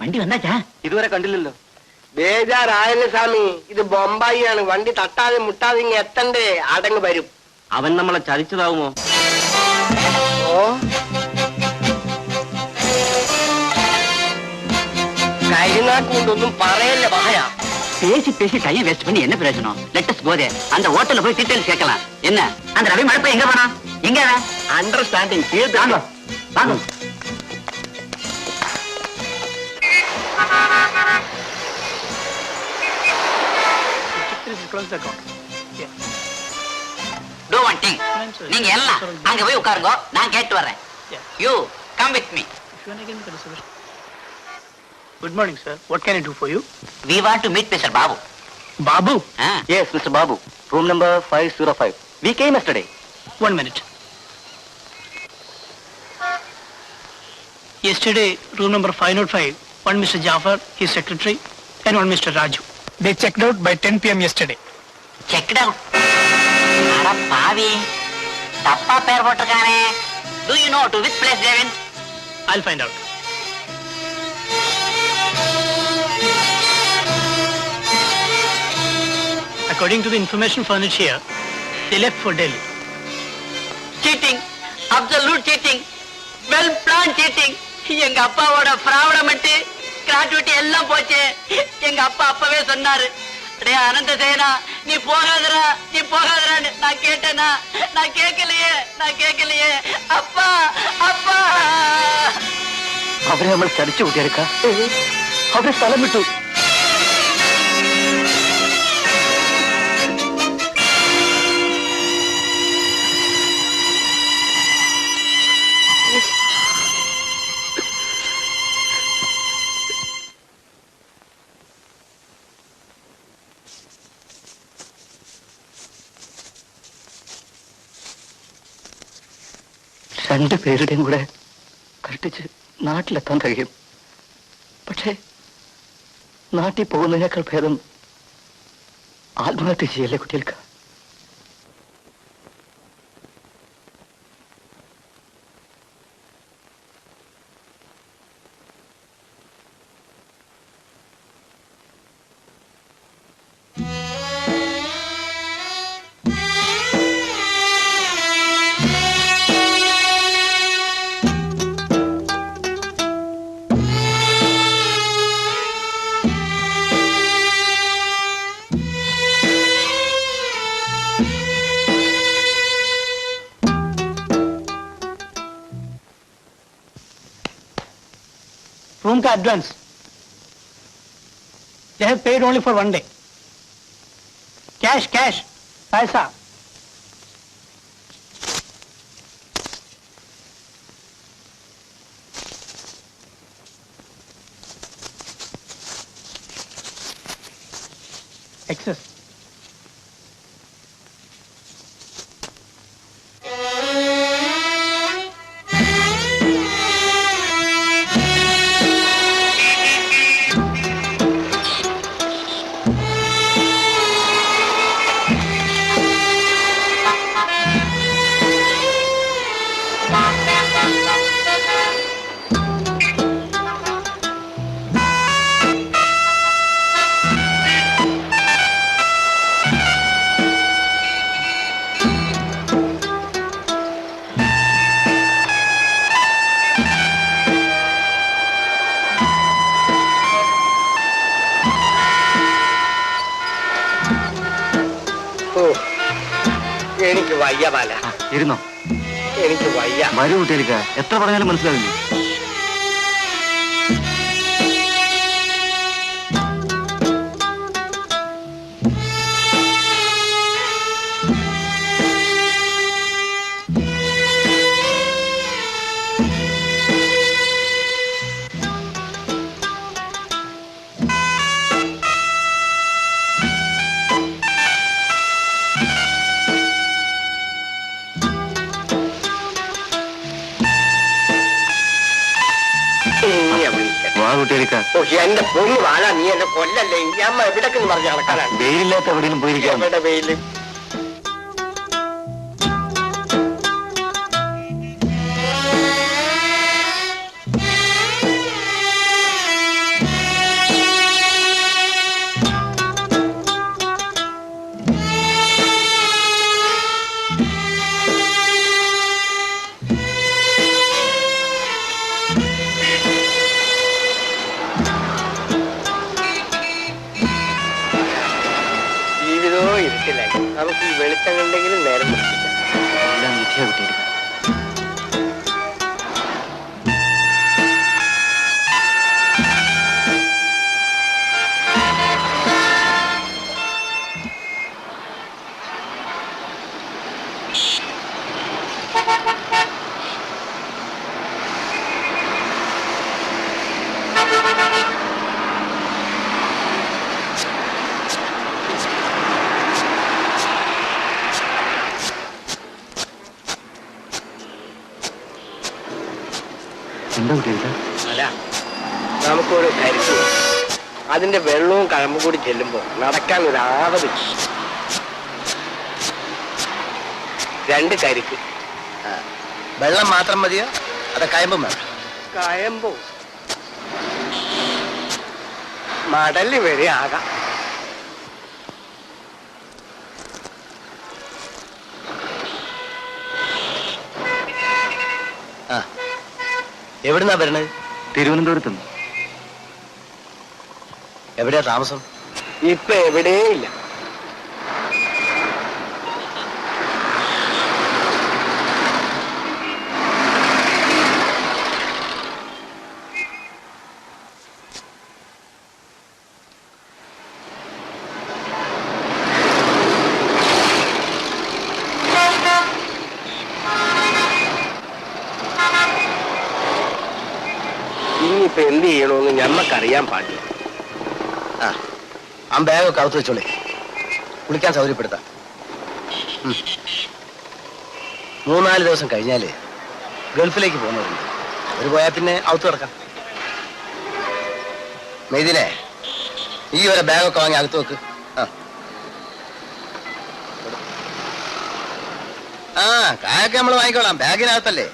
വണ്ടി വന്നാച്ചാ? ഇതുവരെ കണ്ടില്ലല്ലോ. ബേജാറായല്ലേ സ്വാമി, ഇത് ബൊമ്പായിയാണ്. വണ്ടി തട്ടാതെ മുട്ടാതെ ഇങ്ങ് എത്തണ്ടേ, അടങ്ങ് വരും. അവൻ നമ്മളെ ചതിച്ചതാവുമോ? ഓ കരിനാക്ക് കൊണ്ടൊന്നും പറയല്ലേ പറയാ. பேசி பேசி டைம் வேஸ்ட் பண்ணி என்ன பிரயோஜனம்? லெட் அஸ் கோ தேர். அந்த ஹோட்டல்ல போய் டீடைல்ஸ் கேட்கலாம். என்ன அந்த ரவி மடப்ப எங்க போனா? எங்க அண்டர்ஸ்டாண்டிங். வாங்க வாங்க. Do one thing. நீங்க எல்லாம் அங்க போய் உட்காருங்க, நான் கேட்டு வரேன். You come with me. Good morning, sir. What can I do for you? We want to meet Mr. Babu. Babu? Yes, Mr. Babu. Room number 505. We came yesterday. 1 minute. Yesterday, room number 505, one Mr. Jafar, his secretary, and one Mr. Raju. They checked out by 10 p.m. yesterday. Checked out? அட பாவி, தப்பா பேர் போட்டிருக்கானே. Do you know to which place they went? I'll find out. According to the information furnished here, they left for Delhi. Cheating, absolute cheating, well planned cheating. எங்க அப்பாவோட பிராவணமெண்ட் கிராட்டுவிட்டி எல்லாம் போச்சு. எங்க அப்பா அப்பவே சொன்னாரு, டேய் அனந்த சேனா, நீ போகாதடா, நீ போகாதடான்னு. நான் கேட்டேனா? நான் கேட்கலையே. அப்பா அப்பா. അവരെ നമ്മൾ ചതിച്ചു കൂട്ടിയെടുക്ക. അവരെ സ്ഥലം വിട്ടു. രണ്ടുപേരുടെയും കൂടെ കഷ്ടിച്ച് നാട്ടിലെത്താൻ കഴിയും. പക്ഷേ നാട്ടിൽ പോകുന്നതിനേക്കാൾ ഭേദം ആത്മഹത്യ ചെയ്യല്ലേ കുട്ടികൾക്ക്. Room ka advance. They have paid only for 1 day. Cash. Paisa. Excess. എനിക്ക് വയ്യ ബാല. ഇരുന്നോ? എനിക്ക് വയ്യ. വരൂ കുട്ടികൾക്ക്, എത്ര പറഞ്ഞാലും മനസ്സിലാവില്ല. എന്റെ പൊന്നു വാഴ, നീ എന്നെ കൊല്ലല്ലേ. അമ്മ എവിടേക്കെന്ന് പറഞ്ഞ് നടക്കാനാണ്. വെയിലില്ലാത്ത എവിടെയും പോയിരിക്കാം. എവിടെ വെയില്? നമുക്ക് ഈ വെളിച്ചം കണ്ടെങ്കിലും നേരം പിടിപ്പിക്കാം. എല്ലാം വിധിയാ കുട്ടിയെടുക്ക. എന്താ കുട്ടിയെടുക്ക? അല്ല, നമുക്കൊരു കരുത്ത്, അതിന്റെ വെള്ളവും കഴമ്പും കൂടി ചെല്ലുമ്പോ നടക്കാൻ ഒരു ആവത്. 2 കരിക്ക്. വെള്ളം മാത്രം മതിയോ അതെ കയമ്പും വേണം? കയമ്പോ മടല് വരെ ആകാം. എവിടുന്നാ വരണത്? തിരുവനന്തപുരത്ത് നിന്ന്. എവിടെയാ താമസം? ഇപ്പൊ എവിടെയില്ല. ഇനിയിപ്പൊ എന്ത് ചെയ്യണമെന്ന് ഞമ്മക്കറിയാൻ പാടില്ല. ആ ബാഗൊക്കെ അകത്ത് വെച്ചോളേ, കുളിക്കാൻ സൗകര്യപ്പെടുത്താം. 3-4 ദിവസം കഴിഞ്ഞാല് ഗൾഫിലേക്ക് പോകുന്നവരുണ്ട്. അവര് പോയാൽ പിന്നെ അകത്ത് കിടക്കാം. മെയ്തിനെ, ഈ ഒരു ബാഗൊക്കെ വാങ്ങി അകത്ത് വെക്ക്. ആ കായൊക്കെ നമ്മൾ വാങ്ങിക്കോളാം, ബാഗിനകത്തല്ലേ.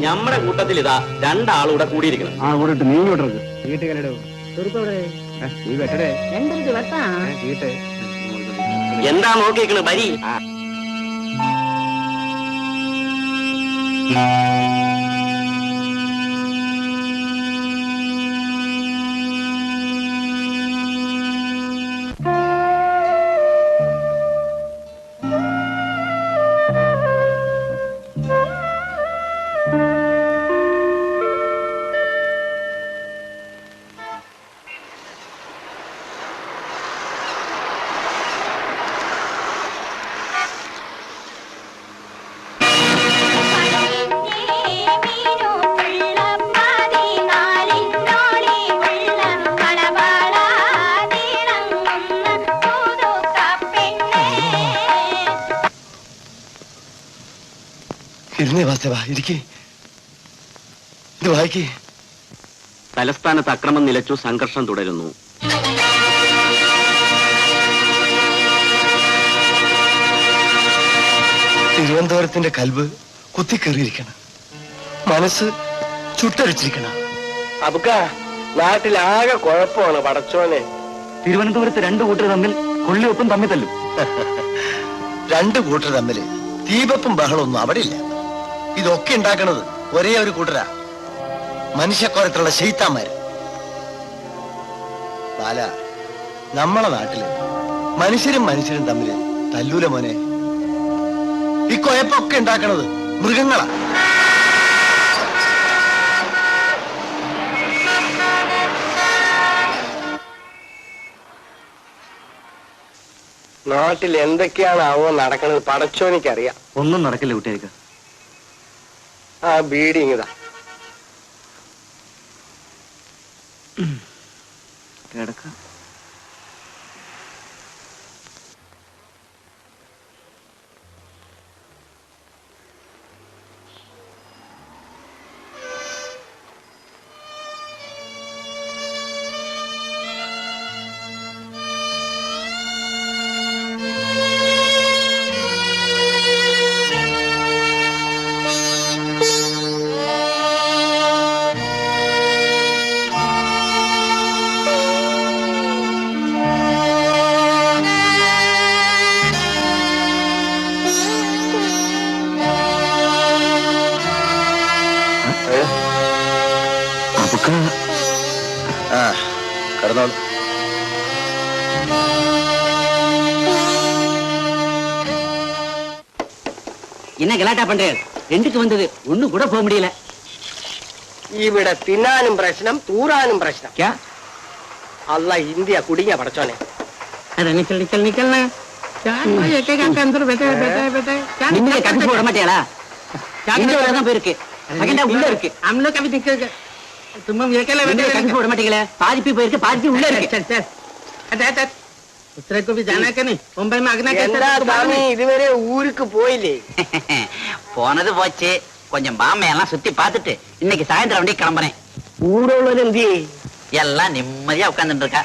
നമ്മുടെ കൂട്ടത്തിൽ ഇതാ 2 ആളൂടെ കൂടിയിരിക്കണം. എന്താ നോക്കിക്കണ് ബരി? തലസ്ഥാനത്ത് അക്രമം നിലച്ചു, സംഘർഷം തുടരുന്നു. തിരുവനന്തപുരത്തിന്റെ കൽബ് കുത്തിക്കേറിയിരിക്കണം, മനസ്സ് ചുട്ടരിച്ചിരിക്കണം. അബുക്ക, നാട്ടിലാകെ കുഴപ്പമാണ് പടച്ചോനെ. തിരുവനന്തപുരത്ത് 2 കൂട്ടർ തമ്മിൽ കൊള്ളിയൊപ്പം തമ്മിൽ തല്ലും. 2 കൂട്ടർ തമ്മില് ദീപപ്പും ബഹളമൊന്നും അവിടെ ഇല്ല. ഇതൊക്കെ ഉണ്ടാക്കണത് ഒരേ ഒരു കൂട്ടരാ, മനുഷ്യക്കോരത്തിലുള്ള ശൈത്താന്മാര്. ബാല, നമ്മളെ നാട്ടില് മനുഷ്യരും തമ്മില് തല്ലൂല മോനെ. ഈ കൊയപ്പൊക്കെ ഉണ്ടാക്കണത് മൃഗങ്ങളാ. നാട്ടിൽ എന്തൊക്കെയാണാവോ നടക്കുന്നത് പടച്ചോനിക്കറിയാം. ഒന്നും നടക്കില്ല കുട്ടിയേക്ക്. ആ ബീഡി ഇങ്ങതാ. കിടക്കാം. என்ன கலாட்டா பண்றேன்? ரெண்டுக்கு வந்தது ஒண்ணு கூட போக முடியல. ഇവിടെ തിന്നാനും പ്രശ്നം തൂറാനും പ്രശ്നം. അല്ല ഇന്ത്യ കുടിങ്ങ പടച്ചോനെ. अरे निकल निकल निकलना अंदर बैठे बैठे बैठे நீங்க கட்டி போட மாட்டீங்களா? இந்த வேலை தான் போயிருக்கு. செகண்டா உள்ள இருக்கு. हम लोग अभी निकल गए. तुम अकेले நீங்க बैठे கட்டி போட மாட்டீங்களே. பாதிப்பு போயிருக்கு, பாதிப்பு உள்ள இருக்கு. चल चल अच्छा दूसरे को भी जाना है कि नहीं? मुंबई में आगना എന്താ സ്വാമി ഇതുവരെ ഊருக்கு പോയില്ലേ? போனது போச்சு. கொஞ்சம் பாமையெல்லாம் சுத்தி பார்த்துட்டு இன்னைக்கு சாயந்தரம் வண்டி கிளம்புறேன். കൂടെ ഉള്ളവരെന്തിയേ? எல்லாம் நிம்மதியா உட்கார்ந்துட்டு இருக்கா.